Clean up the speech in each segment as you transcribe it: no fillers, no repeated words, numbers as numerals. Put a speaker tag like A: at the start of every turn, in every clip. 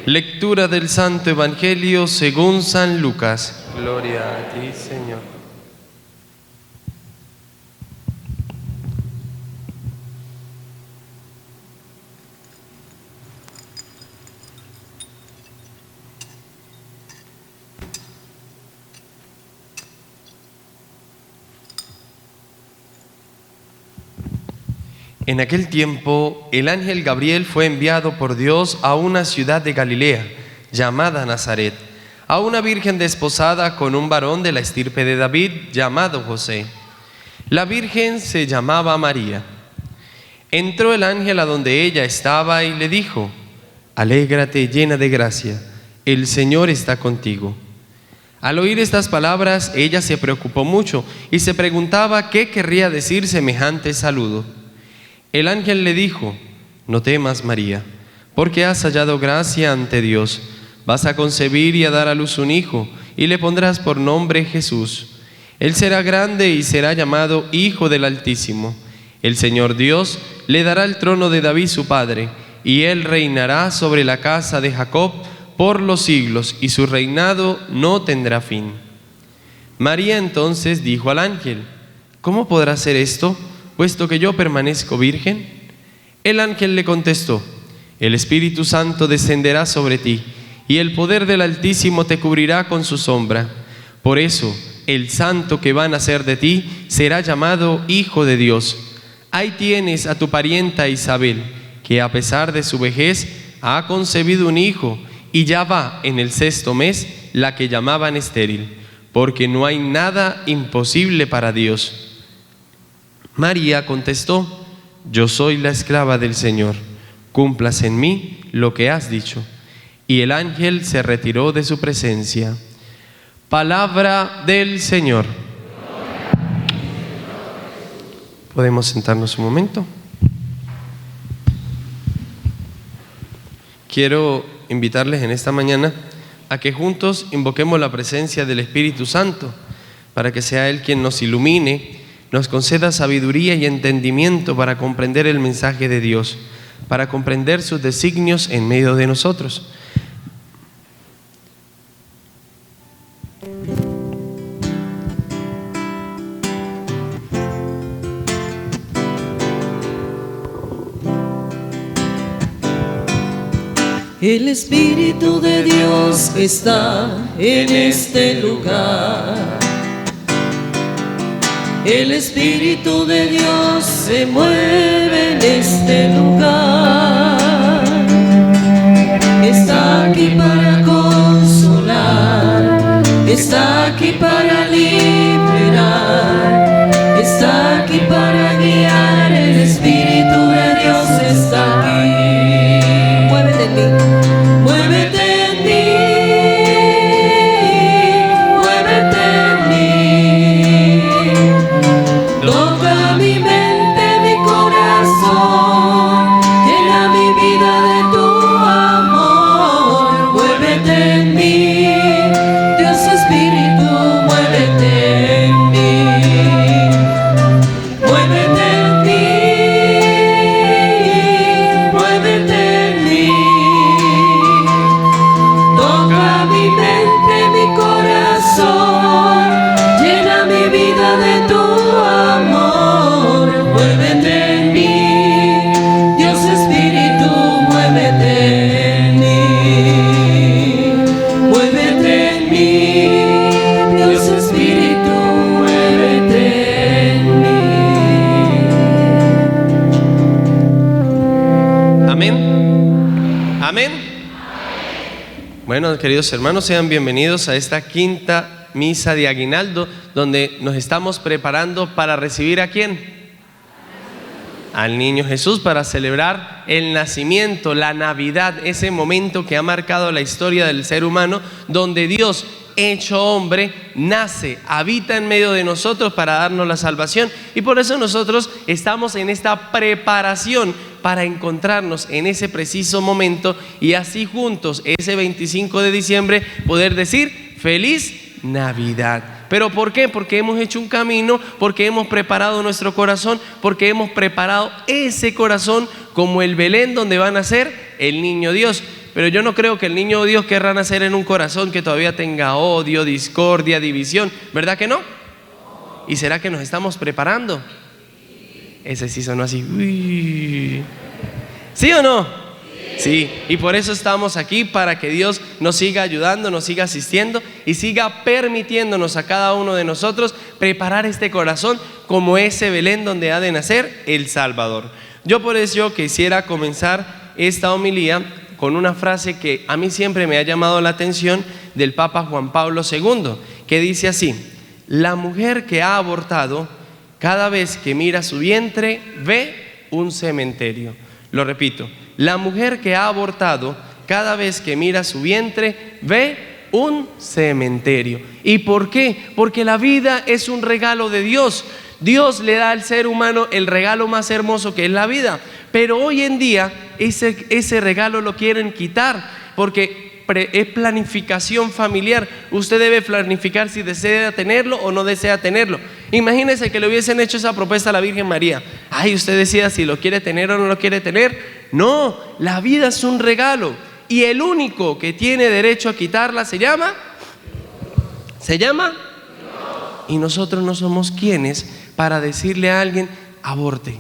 A: Lectura del Santo Evangelio según San Lucas. Gloria a ti, Señor. En aquel tiempo, el ángel Gabriel fue enviado por Dios a una ciudad de Galilea, llamada Nazaret, a una virgen desposada con un varón de la estirpe de David, llamado José. La virgen se llamaba María. Entró el ángel a donde ella estaba y le dijo: Alégrate, llena de gracia, el Señor está contigo. Al oír estas palabras, ella se preocupó mucho y se preguntaba qué querría decir semejante saludo. El ángel le dijo: No temas, María, porque has hallado gracia ante Dios. Vas a concebir y a dar a luz un hijo, y le pondrás por nombre Jesús. Él será grande y será llamado Hijo del Altísimo. El Señor Dios le dará el trono de David su padre, y él reinará sobre la casa de Jacob por los siglos, y su reinado no tendrá fin. María entonces dijo al ángel: ¿Cómo podrá ser esto, puesto que yo permanezco virgen? El ángel le contestó: El Espíritu Santo descenderá sobre ti, y el poder del Altísimo te cubrirá con su sombra. Por eso, el santo que va a nacer de ti será llamado Hijo de Dios. Ahí tienes a tu parienta Isabel, que a pesar de su vejez ha concebido un hijo, y ya va en el 6º mes, la que llamaban estéril, porque no hay nada imposible para Dios. María contestó: Yo soy la esclava del Señor, cúmplase en mí lo que has dicho. Y el ángel se retiró de su presencia. Palabra del Señor. ¿Podemos sentarnos un momento? Quiero invitarles en esta mañana a que juntos invoquemos la presencia del Espíritu Santo, para que sea Él quien nos ilumine, nos conceda sabiduría y entendimiento para comprender el mensaje de Dios, para comprender sus designios en medio de nosotros.
B: El Espíritu de Dios está en este lugar. El Espíritu de Dios se mueve en este lugar. Está aquí para consolar, está aquí para liberar, está aquí para guiar. El Espíritu de Dios está aquí. Muévete en mí, muévete en mí, muévete en mí. Toca mi mente, mi corazón, llena mi vida de tu amor. Muévete en mí, Dios Espíritu, muévete en mí. Muévete en mí, muévete en mí. Toca mi mente, mi corazón, llena mi vida de tu amor. Muévete en mí, Dios Espíritu, muévete en mí. Muévete en mí, Dios Espíritu, muévete en mí.
A: Amén. Amén. Bueno, queridos hermanos, sean bienvenidos a esta quinta misa de aguinaldo, donde nos estamos preparando para recibir ¿a quién? Al niño Jesús, para celebrar el nacimiento, la Navidad, ese momento que ha marcado la historia del ser humano, donde Dios, hecho hombre, nace, habita en medio de nosotros para darnos la salvación. Y por eso nosotros estamos en esta preparación para encontrarnos en ese preciso momento, y así juntos, ese 25 de diciembre, poder decir feliz Navidad. ¿Pero por qué? Porque hemos hecho un camino, porque hemos preparado nuestro corazón, porque hemos preparado ese corazón como el Belén donde va a nacer el niño Dios. pero yo no creo que el niño Dios querrá nacer en un corazón que todavía tenga odio, discordia, división, ¿verdad que no? ¿Y será que nos estamos preparando? Ese sí sonó así. Uy. ¿Sí o no? Sí, y por eso estamos aquí, para que Dios nos siga ayudando, nos siga asistiendo y siga permitiéndonos a cada uno de nosotros preparar este corazón como ese Belén donde ha de nacer el Salvador. Yo por eso quisiera comenzar esta homilía con una frase que a mí siempre me ha llamado la atención del Papa Juan Pablo II, que dice así: la mujer que ha abortado, cada vez que mira su vientre, ve un cementerio. Lo repito, la mujer que ha abortado, cada vez que mira su vientre, ve un cementerio. ¿Y por qué? Porque la vida es un regalo de Dios. Dios le da al ser humano el regalo más hermoso, que es la vida. Pero hoy en día ese regalo lo quieren quitar, porque es planificación familiar. Usted debe planificar si desea tenerlo o no desea tenerlo. Imagínese que le hubiesen hecho esa propuesta a la Virgen María. Ay, usted decida si lo quiere tener o no lo quiere tener. No, la vida es un regalo, y el único que tiene derecho a quitarla se llama y nosotros no somos quienes para decirle a alguien: aborte,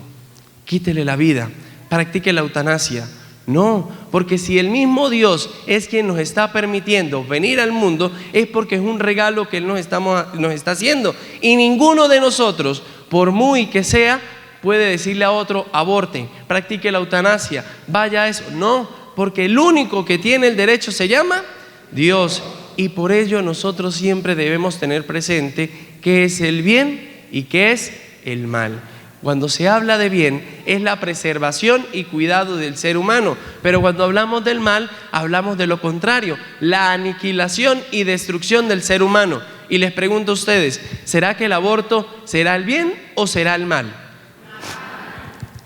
A: quítele la vida, practique la eutanasia. No, porque si el mismo Dios es quien nos está permitiendo venir al mundo, es porque es un regalo que Él nos está haciendo. Y ninguno de nosotros, por muy que sea, puede decirle a otro: aborte, practique la eutanasia, vaya a eso. No, porque el único que tiene el derecho se llama Dios. Y por ello nosotros siempre debemos tener presente qué es el bien y qué es el mal. Cuando se habla de bien, es la preservación y cuidado del ser humano, pero cuando hablamos del mal, hablamos de lo contrario, la aniquilación y destrucción del ser humano. Y les pregunto a ustedes, ¿será que el aborto será el bien o será el mal?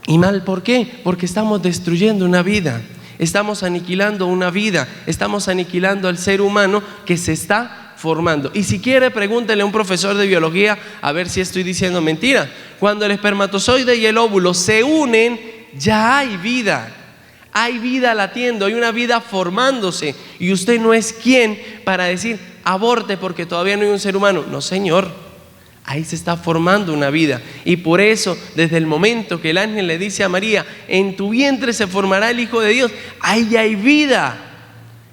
A: ¿Y mal por qué? Porque estamos destruyendo una vida, estamos aniquilando una vida, estamos aniquilando al ser humano que se está formando. Y si quiere, pregúntele a un profesor de biología a ver si estoy diciendo mentira. Cuando el espermatozoide y el óvulo se unen, ya hay vida latiendo, hay una vida formándose, y usted no es quien para decir: aborte porque todavía no hay un ser humano. No, señor, ahí se está formando una vida. Y por eso, desde el momento que el ángel le dice a María: en tu vientre se formará el Hijo de Dios, ahí hay vida,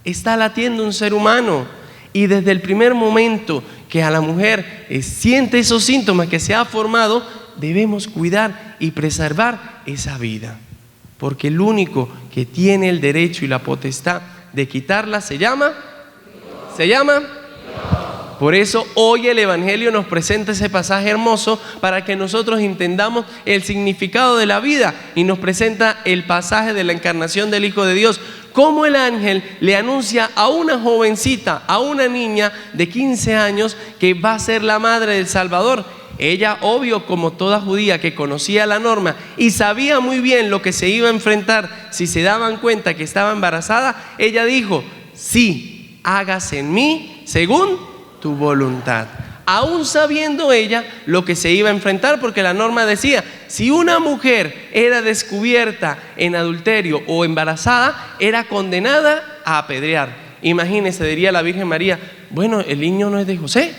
A: está latiendo un ser humano. Y desde el primer momento que a la mujer siente esos síntomas que se ha formado, debemos cuidar y preservar esa vida, porque el único que tiene el derecho y la potestad de quitarla se llama. Por eso hoy el Evangelio nos presenta ese pasaje hermoso para que nosotros entendamos el significado de la vida, y nos presenta el pasaje de la encarnación del Hijo de Dios. Cómo el ángel le anuncia a una jovencita, a una niña de 15 años, que va a ser la madre del Salvador. Ella, obvio, como toda judía que conocía la norma y sabía muy bien lo que se iba a enfrentar si se daban cuenta que estaba embarazada, ella dijo: sí, hágase en mí según tu voluntad. Aún sabiendo ella lo que se iba a enfrentar, porque la norma decía: si una mujer era descubierta en adulterio o embarazada, era condenada a apedrear. Imagínense, diría la Virgen María: bueno, el niño no es de José,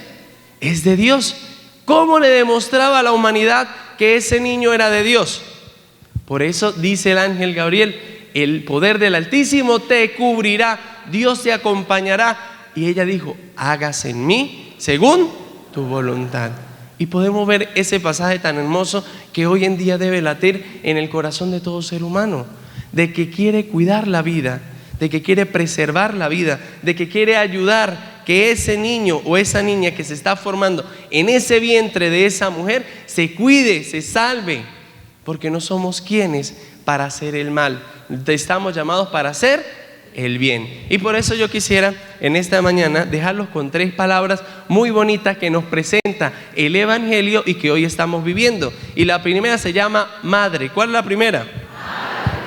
A: es de Dios. ¿Cómo le demostraba a la humanidad que ese niño era de Dios? Por eso dice el ángel Gabriel: el poder del Altísimo te cubrirá, Dios te acompañará. Y ella dijo: hágase en mí según tu voluntad. Y podemos ver ese pasaje tan hermoso que hoy en día debe latir en el corazón de todo ser humano, de que quiere cuidar la vida, de que quiere preservar la vida, de que quiere ayudar que ese niño o esa niña que se está formando en ese vientre de esa mujer se cuide, se salve, porque no somos quienes para hacer el mal, estamos llamados para hacer el bien. Y por eso yo quisiera en esta mañana dejarlos con 3 palabras muy bonitas que nos presenta el Evangelio y que hoy estamos viviendo. Y la primera se llama madre. ¿Cuál es la primera? Madre.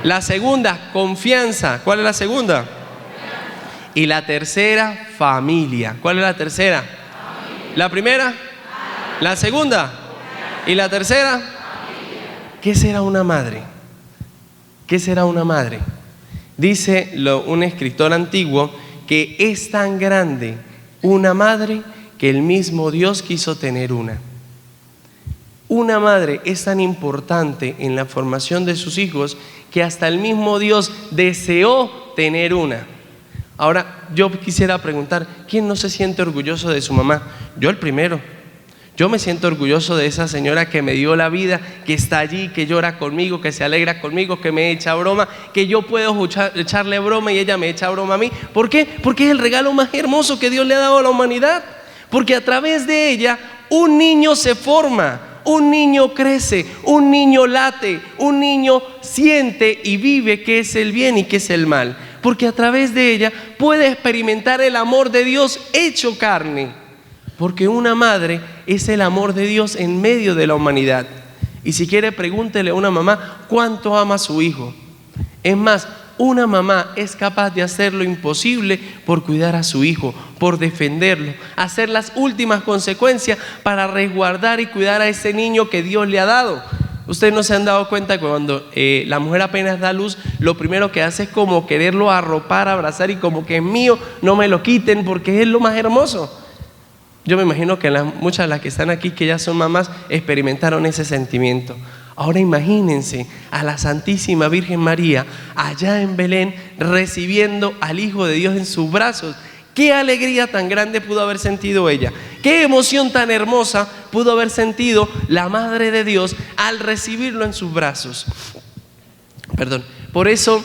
A: La segunda, confianza. ¿Cuál es la segunda? Confianza. Y la tercera, familia. ¿Cuál es la tercera? Familia. ¿La primera? Madre. ¿La segunda? Confianza. ¿Y la tercera? Familia. ¿Qué será una madre? ¿Qué será una madre? Dice un escritor antiguo que es tan grande una madre que el mismo Dios quiso tener una. Una madre es tan importante en la formación de sus hijos que hasta el mismo Dios deseó tener una. Ahora, yo quisiera preguntar, ¿quién no se siente orgulloso de su mamá? Yo el primero. Yo me siento orgulloso de esa señora que me dio la vida, que está allí, que llora conmigo, que se alegra conmigo, que me echa broma, que yo puedo echarle broma y ella me echa broma a mí. ¿Por qué? Porque es el regalo más hermoso que Dios le ha dado a la humanidad. Porque a través de ella un niño se forma, un niño crece, un niño late, un niño siente y vive qué es el bien y qué es el mal. Porque a través de ella puede experimentar el amor de Dios hecho carne. Porque una madre es el amor de Dios en medio de la humanidad. Y si quiere, pregúntele a una mamá cuánto ama a su hijo. Es más, una mamá es capaz de hacer lo imposible por cuidar a su hijo, por defenderlo, hacer las últimas consecuencias para resguardar y cuidar a ese niño que Dios le ha dado. Ustedes no se han dado cuenta que cuando la mujer apenas da luz, lo primero que hace es como quererlo arropar, abrazar y como que es mío, no me lo quiten porque es lo más hermoso. Yo me imagino que muchas de las que están aquí, que ya son mamás, experimentaron ese sentimiento. Ahora imagínense a la Santísima Virgen María allá en Belén recibiendo al Hijo de Dios en sus brazos. Qué alegría tan grande pudo haber sentido ella. Qué emoción tan hermosa pudo haber sentido la Madre de Dios al recibirlo en sus brazos. Por eso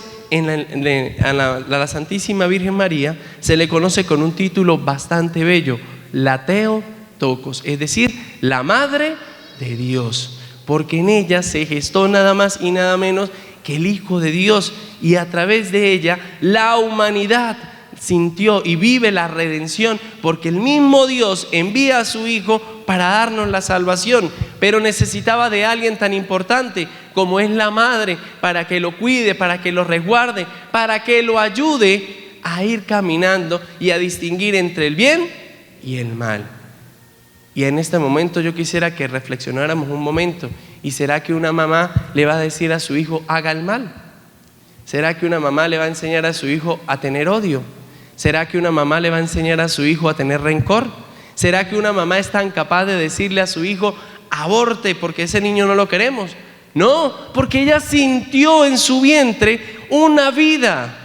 A: a la Santísima Virgen María se le conoce con un título bastante bello: la Theotokos, es decir, la Madre de Dios, porque en ella se gestó nada más y nada menos que el Hijo de Dios, y a través de ella la humanidad sintió y vive la redención, porque el mismo Dios envía a su Hijo para darnos la salvación, pero necesitaba de alguien tan importante como es la madre, para que lo cuide, para que lo resguarde, para que lo ayude a ir caminando y a distinguir entre el bien y el mal. Y en este momento yo quisiera que reflexionáramos un momento. ¿Y será que una mamá le va a decir a su hijo haga el mal? ¿Será que una mamá le va a enseñar a su hijo a tener odio? ¿Será que una mamá le va a enseñar a su hijo a tener rencor? ¿Será que una mamá es tan capaz de decirle a su hijo aborte porque ese niño no lo queremos? No, porque ella sintió en su vientre una vida.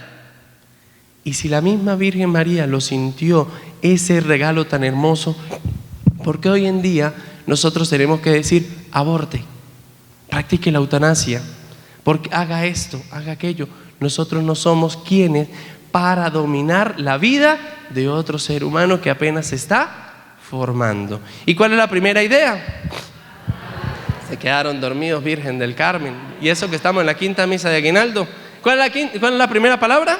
A: Y si la misma Virgen María lo sintió, ese regalo tan hermoso, ¿por qué hoy en día nosotros tenemos que decir aborte, practique la eutanasia, porque haga esto, haga aquello? Nosotros no somos quienes para dominar la vida de otro ser humano que apenas se está formando. ¿Y cuál es la primera idea? Se quedaron dormidos, Virgen del Carmen. Y eso que estamos en la quinta misa de aguinaldo. ¿Cuál es la primera palabra?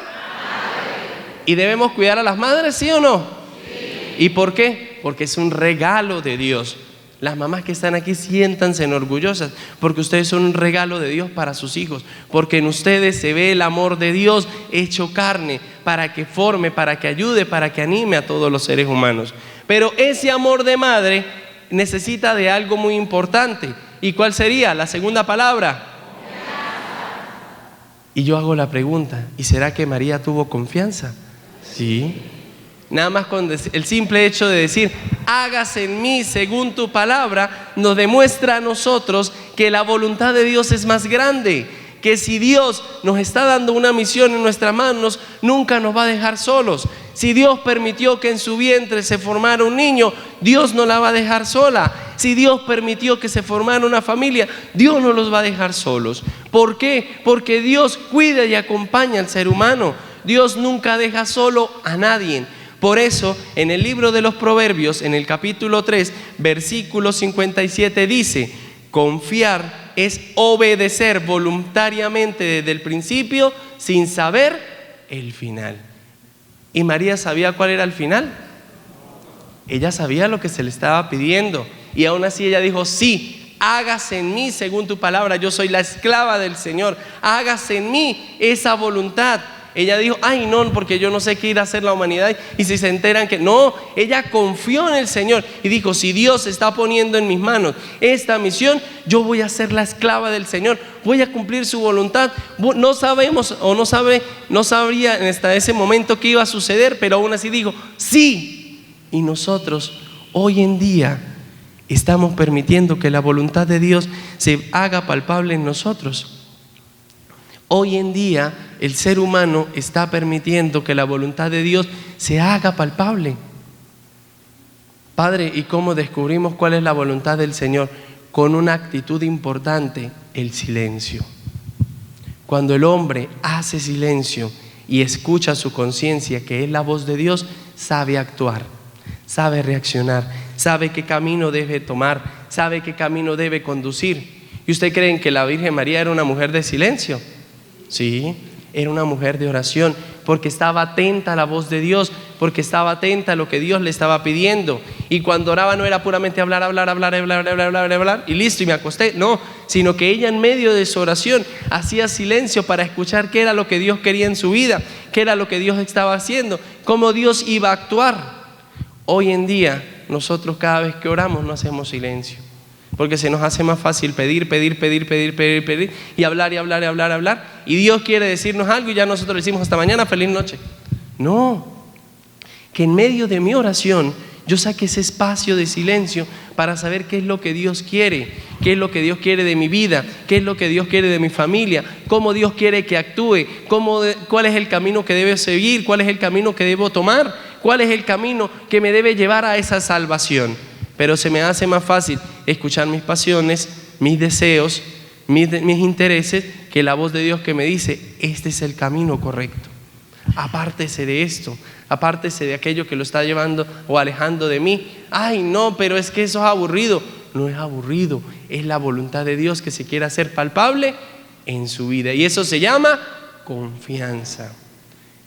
A: ¿Y debemos cuidar a las madres, sí o no? Sí. ¿Y por qué? Porque es un regalo de Dios. Las mamás que están aquí, siéntanse orgullosas, porque ustedes son un regalo de Dios para sus hijos, porque en ustedes se ve el amor de Dios hecho carne, para que forme, para que ayude, para que anime a todos los seres humanos. Pero ese amor de madre necesita de algo muy importante. ¿Y cuál sería la segunda palabra? Y yo hago la pregunta, ¿y será que María tuvo confianza? Sí. Nada más con el simple hecho de decir hágase en mí según tu palabra, nos demuestra a nosotros que la voluntad de Dios es más grande, que si Dios nos está dando una misión en nuestras manos, nunca nos va a dejar solos. Si Dios permitió que en su vientre se formara un niño, Dios no la va a dejar sola. Si Dios permitió que se formara una familia, Dios no los va a dejar solos. ¿Por qué? Porque Dios cuida y acompaña al ser humano. Dios nunca deja solo a nadie. Por eso, en el libro de los Proverbios, en el capítulo 3, versículo 57 dice: confiar es obedecer voluntariamente desde el principio sin saber el final. ¿Y María sabía cuál era el final? Ella sabía lo que se le estaba pidiendo y aún así ella dijo: sí, hágase en mí según tu palabra, yo soy la esclava del Señor, hágase en mí esa voluntad. ella dijo, ay no, porque yo no sé qué ir a hacer la humanidad, y si se enteran que no, ella confió en el Señor y dijo, si Dios está poniendo en mis manos esta misión, yo voy a ser la esclava del Señor, voy a cumplir su voluntad. No sabemos o no sabría hasta ese momento qué iba a suceder, pero aún así dijo, sí. Y nosotros hoy en día estamos permitiendo que la voluntad de Dios se haga palpable en nosotros. Hoy en día el ser humano está permitiendo que la voluntad de Dios se haga palpable. Padre, ¿y cómo descubrimos cuál es la voluntad del Señor? Con una actitud importante, el silencio. Cuando el hombre hace silencio y escucha su conciencia, que es la voz de Dios, sabe actuar, sabe reaccionar, sabe qué camino debe tomar, sabe qué camino debe conducir. ¿Y usted creen que la Virgen María era una mujer de silencio? Sí, era una mujer de oración, porque estaba atenta a la voz de Dios, porque estaba atenta a lo que Dios le estaba pidiendo. Y cuando oraba no era puramente hablar y listo y me acosté, no, sino que ella en medio de su oración hacía silencio para escuchar qué era lo que Dios quería en su vida, qué era lo que Dios estaba haciendo, cómo Dios iba a actuar. Hoy en día nosotros cada vez que oramos no hacemos silencio, porque se nos hace más fácil pedir y hablar, y Dios quiere decirnos algo y ya nosotros le decimos hasta mañana, feliz noche. No, que en medio de mi oración yo saque ese espacio de silencio para saber qué es lo que Dios quiere, qué es lo que Dios quiere de mi vida, qué es lo que Dios quiere de mi familia, cómo Dios quiere que actúe, cuál es el camino que debo seguir, cuál es el camino que debo tomar, cuál es el camino que me debe llevar a esa salvación. Pero se me hace más fácil escuchar mis pasiones, mis deseos, mis intereses, que la voz de Dios que me dice, este es el camino correcto. Apártese de esto, apártese de aquello que lo está llevando o alejando de mí. Ay no, pero es que eso es aburrido. No es aburrido, es la voluntad de Dios que se quiere hacer palpable en su vida. Y eso se llama confianza.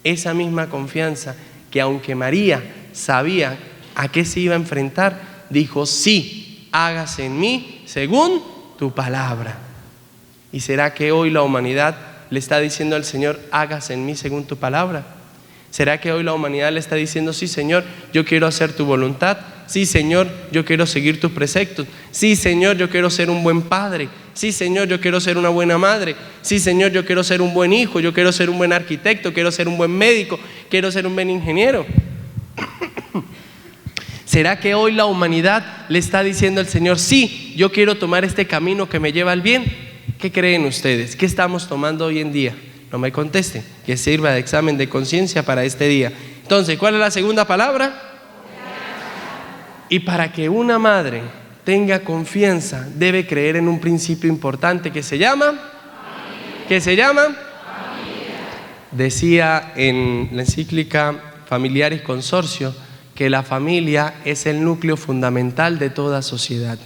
A: Esa misma confianza que aunque María sabía a qué se iba a enfrentar, dijo, sí, hágase en mí según tu palabra. ¿Y será que hoy la humanidad le está diciendo al Señor, hágase en mí según tu palabra? ¿Será que hoy la humanidad le está diciendo, sí Señor, yo quiero hacer tu voluntad? Sí Señor, yo quiero seguir tus preceptos. Sí Señor, yo quiero ser un buen padre. Sí Señor, yo quiero ser una buena madre. Sí Señor, yo quiero ser un buen hijo. Yo quiero ser un buen arquitecto. Quiero ser un buen médico. Quiero ser un buen ingeniero. ¿Será que hoy la humanidad le está diciendo al Señor, sí, yo quiero tomar este camino que me lleva al bien? ¿Qué creen ustedes? ¿Qué estamos tomando hoy en día? No me contesten, que sirva de examen de conciencia para este día. Entonces, ¿cuál es la segunda palabra? Y para que una madre tenga confianza, debe creer en un principio importante que se llama, ¿qué se llama? Decía en la encíclica Familiaris Consortio que la familia es el núcleo fundamental de toda sociedad.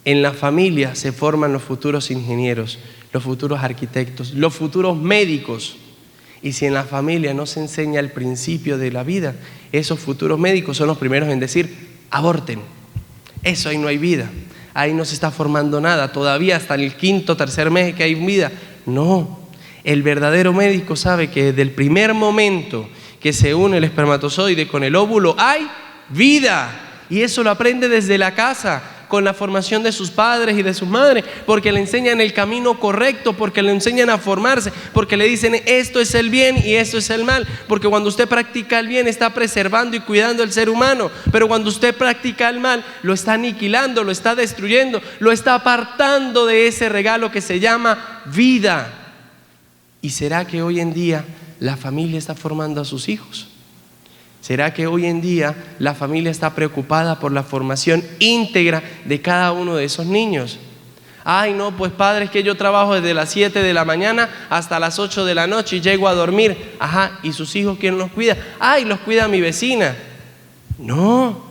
A: En la familia se forman los futuros ingenieros, los futuros arquitectos, los futuros médicos. Y si en la familia no se enseña el principio de la vida, esos futuros médicos son los primeros en decir, aborten. Eso, ahí no hay vida, ahí no se está formando nada, todavía hasta el quinto, tercer mes que hay vida. No, el verdadero médico sabe que desde el primer momento que se une el espermatozoide con el óvulo hay vida, y eso lo aprende desde la casa, con la formación de sus padres y de sus madres, porque le enseñan el camino correcto, porque le enseñan a formarse, porque le dicen esto es el bien y esto es el mal, porque cuando usted practica el bien está preservando y cuidando al ser humano, pero cuando usted practica el mal lo está aniquilando, lo está destruyendo, lo está apartando de ese regalo que se llama vida. ¿Y será que hoy en día la familia está formando a sus hijos? ¿Será que hoy en día la familia está preocupada por la formación íntegra de cada uno de esos niños? Ay no, pues padre, es que yo trabajo desde las 7 de la mañana hasta las 8 de la noche y llego a dormir. Ajá, ¿y sus hijos quién los cuida? Ay, los cuida mi vecina. No,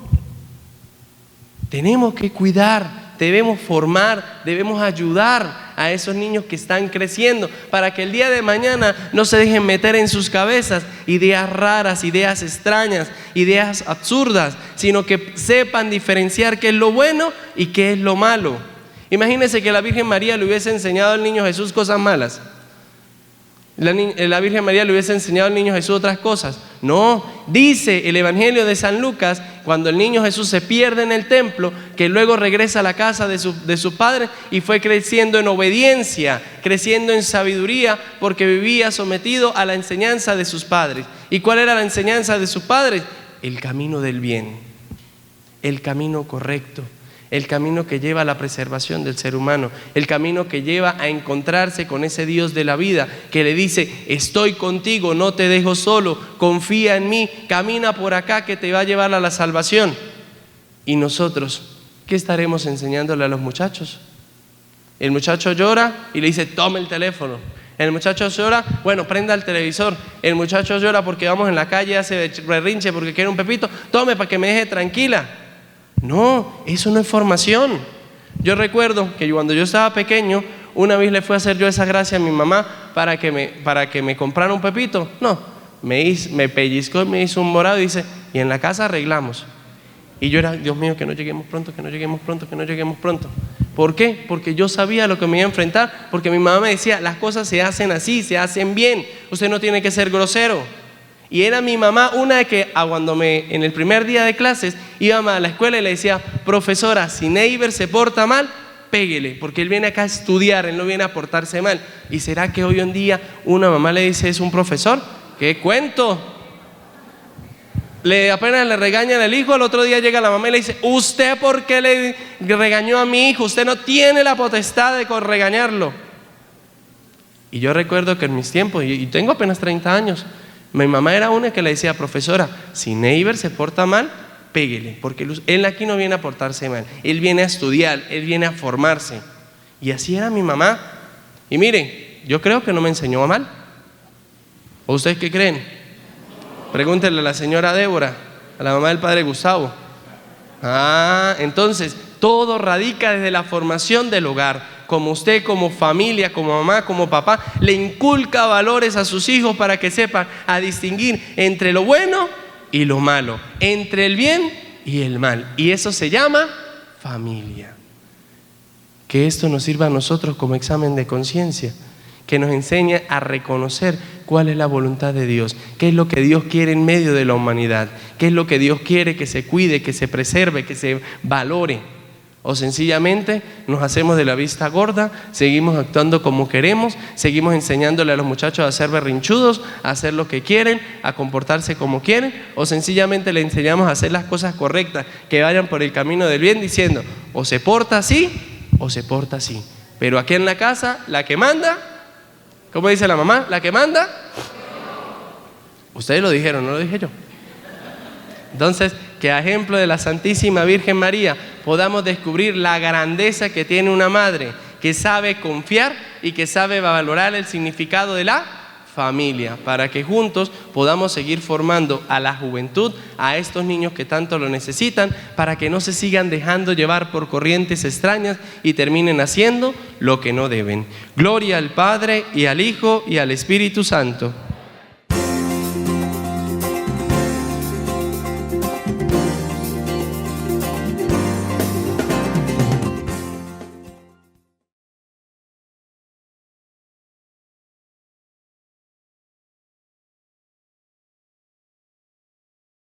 A: tenemos que cuidar, debemos formar, debemos ayudar a esos niños que están creciendo para que el día de mañana no se dejen meter en sus cabezas ideas raras, ideas extrañas, ideas absurdas, sino que sepan diferenciar qué es lo bueno y qué es lo malo. Imagínense que la Virgen María le hubiese enseñado al niño Jesús cosas malas. La Virgen María le hubiese enseñado al niño Jesús otras cosas. No, dice el Evangelio de San Lucas, cuando el niño Jesús se pierde en el templo, que luego regresa a la casa de su padre y fue creciendo en obediencia, creciendo en sabiduría, porque vivía sometido a la enseñanza de sus padres. ¿Y cuál era la enseñanza de sus padres? El camino del bien, el camino correcto, el camino que lleva a la preservación del ser humano, el camino que lleva a encontrarse con ese Dios de la vida que le dice: estoy contigo, no te dejo solo, confía en mí, camina por acá que te va a llevar a la salvación. Y nosotros, ¿qué estaremos enseñándole a los muchachos? El muchacho llora y le dice: tome el teléfono. El muchacho llora, bueno, prenda el televisor. El muchacho llora porque vamos en la calle, hace berrinche porque quiere un pepito, tome para que me deje tranquila. No, eso no es formación. Yo recuerdo que cuando yo estaba pequeño, una vez le fui a hacer yo esa gracia a mi mamá para que me comprara un pepito. No, me pellizcó y me hizo un morado y dice: y en la casa arreglamos. Y yo era: Dios mío, que no lleguemos pronto, que no lleguemos pronto, que no lleguemos pronto. ¿Por qué? Porque yo sabía lo que me iba a enfrentar, porque mi mamá me decía: las cosas se hacen así, se hacen bien, usted no tiene que ser grosero. Y era mi mamá una que cuando en el primer día de clases íbamos a la escuela y le decía: profesora, si Neiber se porta mal, péguele, porque él viene acá a estudiar, él no viene a portarse mal. ¿Y será que hoy en día una mamá le dice es un profesor? ¿Qué cuento? Apenas le regañan al hijo, al otro día llega la mamá y le dice: ¿usted por qué le regañó a mi hijo? Usted no tiene la potestad de regañarlo. Y yo recuerdo que en mis tiempos, y tengo apenas 30 años, mi mamá era una que le decía: profesora, si Neiber se porta mal, péguele, porque él aquí no viene a portarse mal, él viene a estudiar, él viene a formarse. Y así era mi mamá. Y miren, yo creo que no me enseñó mal. ¿O ustedes qué creen? Pregúntenle a la señora Débora, a la mamá del padre Gustavo. Entonces todo radica desde la formación del hogar. Como usted, como familia, como mamá, como papá, le inculca valores a sus hijos para que sepan a distinguir entre lo bueno y lo malo, entre el bien y el mal. Y eso se llama familia. Que esto nos sirva a nosotros como examen de conciencia, que nos enseñe a reconocer cuál es la voluntad de Dios, qué es lo que Dios quiere en medio de la humanidad, qué es lo que Dios quiere que se cuide, que se preserve, que se valore. O sencillamente nos hacemos de la vista gorda, seguimos actuando como queremos, seguimos enseñándole a los muchachos a ser berrinchudos, a hacer lo que quieren, a comportarse como quieren, o sencillamente le enseñamos a hacer las cosas correctas, que vayan por el camino del bien, diciendo: o se porta así o se porta así. Pero aquí en la casa, la que manda, ¿cómo dice la mamá? La que manda. Ustedes lo dijeron, no lo dije yo. Entonces, que a ejemplo de la Santísima Virgen María podamos descubrir la grandeza que tiene una madre que sabe confiar y que sabe valorar el significado de la familia, para que juntos podamos seguir formando a la juventud, a estos niños que tanto lo necesitan, para que no se sigan dejando llevar por corrientes extrañas y terminen haciendo lo que no deben. Gloria al Padre y al Hijo y al Espíritu Santo.